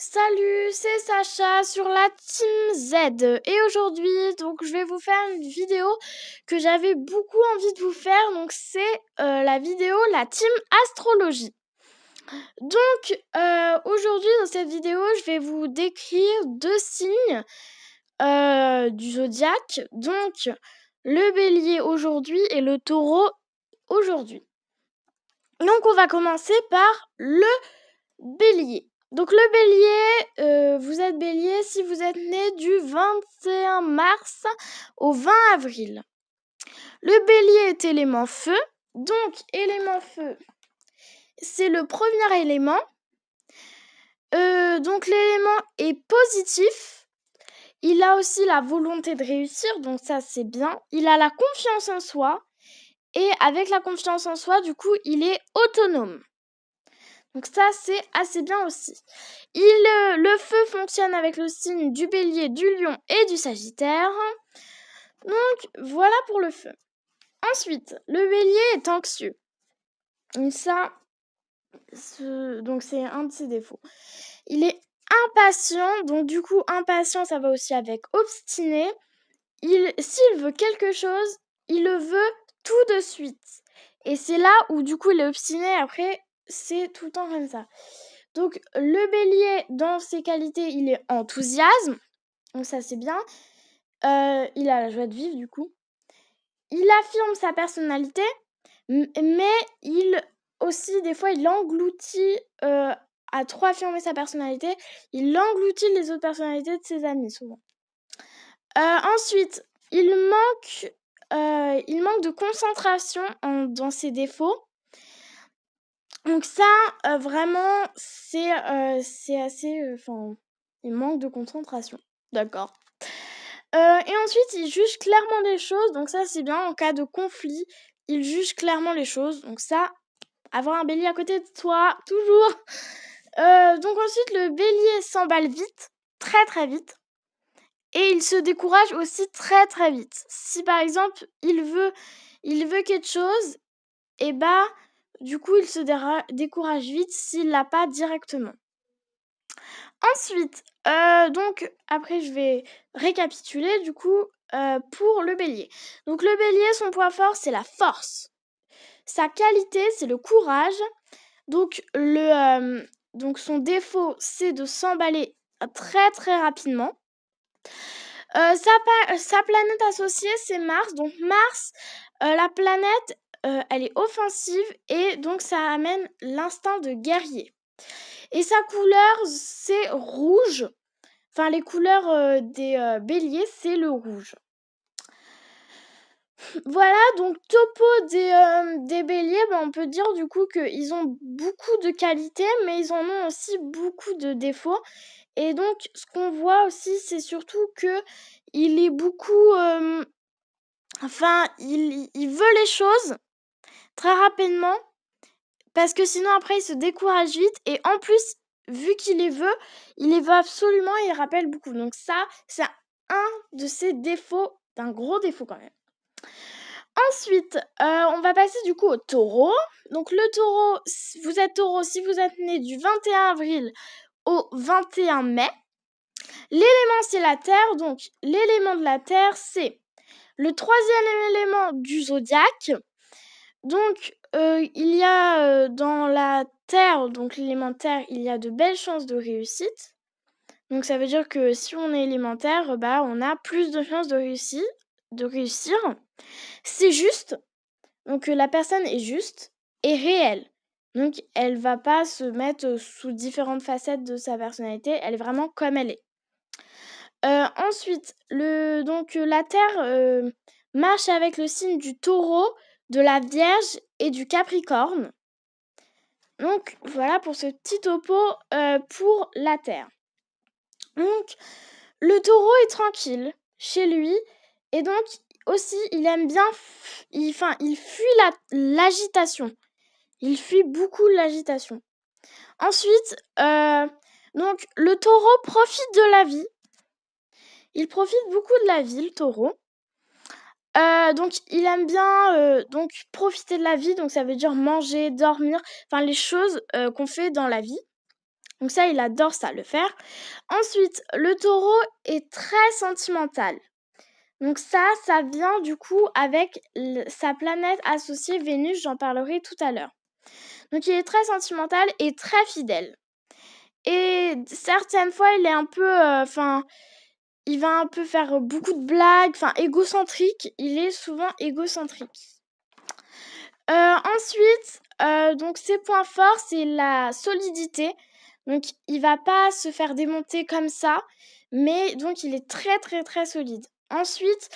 Salut, c'est Sacha sur la Team Z et aujourd'hui donc je vais vous faire une vidéo que j'avais beaucoup envie de vous faire, donc c'est la vidéo la Team Astrologie. Donc aujourd'hui dans cette vidéo je vais vous décrire deux signes du zodiaque, donc le bélier aujourd'hui et le taureau aujourd'hui. Donc on va commencer par le bélier. Donc le bélier, vous êtes bélier si vous êtes né du 21 mars au 20 avril. Le bélier est élément feu. Donc élément feu, c'est le premier élément. Donc l'élément est positif. Il a aussi la volonté de réussir, donc ça c'est bien. Il a la confiance en soi. Et avec la confiance en soi, du coup, il est autonome. Donc ça, c'est assez bien aussi. Le feu fonctionne avec le signe du bélier, du lion et du sagittaire. Donc voilà pour le feu. Ensuite, le bélier est anxieux. Et ça, donc c'est un de ses défauts. Il est impatient, donc du coup, impatient, ça va aussi avec obstiné. S'il veut quelque chose, il le veut tout de suite. Et c'est là où du coup il est obstiné, après c'est tout le temps comme ça. Donc le bélier, dans ses qualités, il est enthousiasme, donc ça c'est bien. Il a la joie de vivre du coup. Il affirme sa personnalité, mais il aussi des fois il engloutit, à trop affirmer sa personnalité, il engloutit les autres personnalités de ses amis souvent. Ensuite, il manque de concentration dans ses défauts. Donc ça, vraiment, c'est assez, il manque de concentration. D'accord. Et ensuite, il juge clairement les choses. Donc ça, c'est bien. En cas de conflit, il juge clairement les choses. Donc ça, avoir un bélier à côté de toi, toujours. Donc ensuite, le bélier s'emballe vite, très très vite. Et il se décourage aussi très très vite. Si par exemple, il veut quelque chose, et bah, du coup, il se décourage vite s'il l'a pas directement. Ensuite, donc après je vais récapituler du coup pour le bélier. Donc le bélier, son point fort, c'est la force. Sa qualité, c'est le courage. Donc donc son défaut, c'est de s'emballer très très rapidement. Sa planète associée, c'est Mars. Donc Mars, la planète, elle est offensive et donc ça amène l'instinct de guerrier. Et sa couleur, c'est rouge. Enfin, les couleurs des béliers, c'est le rouge. Voilà, donc topo des béliers, on peut dire du coup qu'ils ont beaucoup de qualités, mais ils en ont aussi beaucoup de défauts. Et donc, ce qu'on voit aussi, c'est surtout qu'il est beaucoup... il veut les choses très rapidement, parce que sinon après il se décourage vite, et en plus, vu qu'il il les veut absolument et il rappelle beaucoup. Donc ça, c'est un de ses défauts, d'un gros défaut quand même. Ensuite, on va passer du coup au taureau. Donc le taureau, vous êtes taureau si vous êtes né du 21 avril au 21 mai. L'élément, c'est la terre. Donc l'élément de la terre, c'est le troisième élément du zodiaque. Donc il y a dans la terre, donc l'élément terre, il y a de belles chances de réussite. Donc ça veut dire que si on est élémentaire, on a plus de chances de réussir. C'est juste, donc la personne est juste et réelle. Donc elle va pas se mettre sous différentes facettes de sa personnalité, elle est vraiment comme elle est. Ensuite, la Terre marche avec le signe du Taureau, de la Vierge et du Capricorne. Donc voilà pour ce petit topo pour la Terre. Donc le Taureau est tranquille chez lui, et donc aussi il aime bien, il fuit l'agitation. Il fuit beaucoup l'agitation. Ensuite, donc le Taureau profite de la vie. Il profite beaucoup de la vie, le Taureau. Donc il aime bien donc profiter de la vie, donc ça veut dire manger, dormir, enfin les choses qu'on fait dans la vie. Donc ça, il adore ça, le faire. Ensuite, le taureau est très sentimental. Donc ça vient du coup avec sa planète associée Vénus, j'en parlerai tout à l'heure. Donc il est très sentimental et très fidèle. Et certaines fois, il est un peu, il va un peu faire beaucoup de blagues, égocentrique. Il est souvent égocentrique. Ensuite, donc ses points forts, c'est la solidité. Donc il va pas se faire démonter comme ça, mais donc il est très, très, très solide. Ensuite,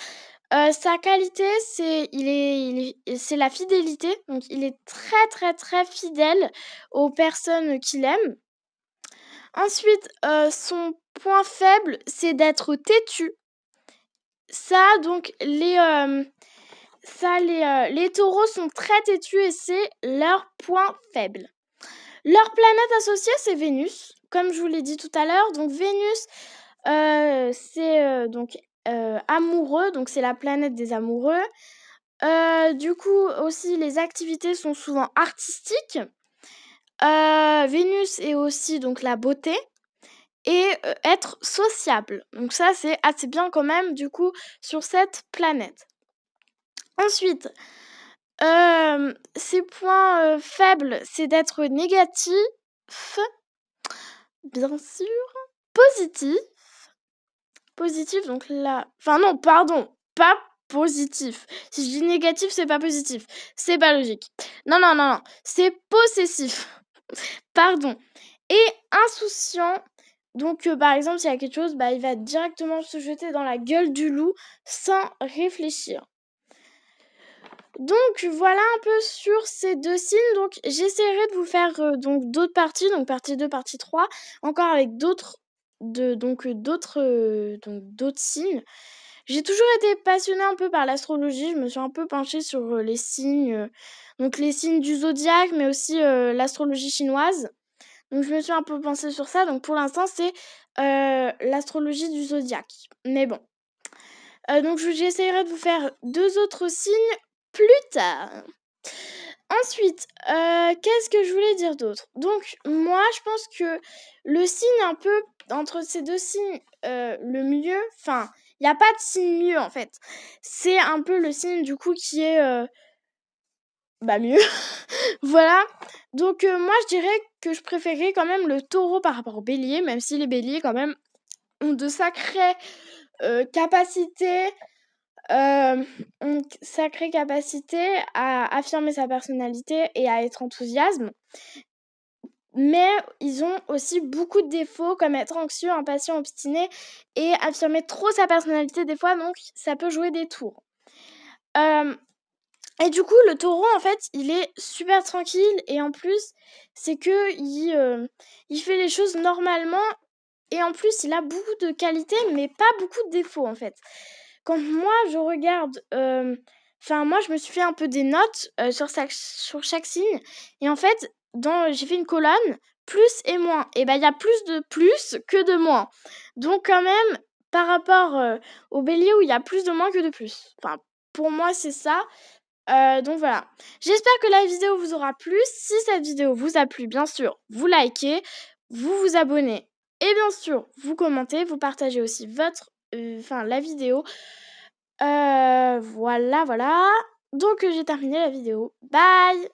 sa qualité, c'est la fidélité. Donc il est très, très, très fidèle aux personnes qu'il aime. Ensuite, son point faible, c'est d'être têtu. Ça, donc les taureaux sont très têtus et c'est leur point faible. Leur planète associée, c'est Vénus, comme je vous l'ai dit tout à l'heure. Donc Vénus, c'est amoureux, donc c'est la planète des amoureux. Du coup, aussi, les activités sont souvent artistiques. Vénus est aussi donc la beauté et être sociable. Donc ça, c'est assez bien quand même, du coup, sur cette planète. Ensuite, ses points faibles, c'est d'être négatif, bien sûr, positif, donc là... Enfin non, pardon, pas positif. Si je dis négatif, c'est pas positif. C'est pas logique. Non, c'est possessif. Pardon. Et insouciant. Donc, par exemple, s'il y a quelque chose, il va directement se jeter dans la gueule du loup sans réfléchir. Donc, voilà un peu sur ces deux signes. Donc, j'essaierai de vous faire donc d'autres parties, donc partie 2, partie 3, encore avec d'autres signes. J'ai toujours été passionnée un peu par l'astrologie. Je me suis un peu penchée sur les signes, donc les signes du zodiaque, mais aussi l'astrologie chinoise. Donc, je me suis un peu penchée sur ça. Donc, pour l'instant, c'est l'astrologie du zodiaque. Mais bon. Donc, j'essaierai de vous faire 2 autres signes plus tard. Ensuite, qu'est-ce que je voulais dire d'autre? Donc, moi, je pense que le signe un peu entre ces 2 signes, le mieux, il y a pas de signe mieux, en fait. C'est un peu le signe, du coup, qui est, mieux. Voilà. Donc, moi, je dirais que je préférais quand même le taureau par rapport au bélier, même si les béliers, quand même, ont de sacrées capacités une sacrée capacité à affirmer sa personnalité et à être enthousiasme. Mais ils ont aussi beaucoup de défauts comme être anxieux, impatient, obstiné et affirmer trop sa personnalité des fois, donc ça peut jouer des tours. Et du coup, le taureau, en fait, il est super tranquille et en plus, c'est que il fait les choses normalement et en plus, il a beaucoup de qualités mais pas beaucoup de défauts, en fait. Quand moi je regarde, moi je me suis fait un peu des notes sur chaque signe et en fait, j'ai fait une colonne plus et moins. Et il y a plus de plus que de moins. Donc quand même, par rapport au bélier où il y a plus de moins que de plus. Enfin, pour moi, c'est ça. Donc voilà. J'espère que la vidéo vous aura plu. Si cette vidéo vous a plu, bien sûr, vous likez, vous vous abonnez et bien sûr, vous commentez, vous partagez aussi la vidéo. Voilà. Donc j'ai terminé la vidéo. Bye!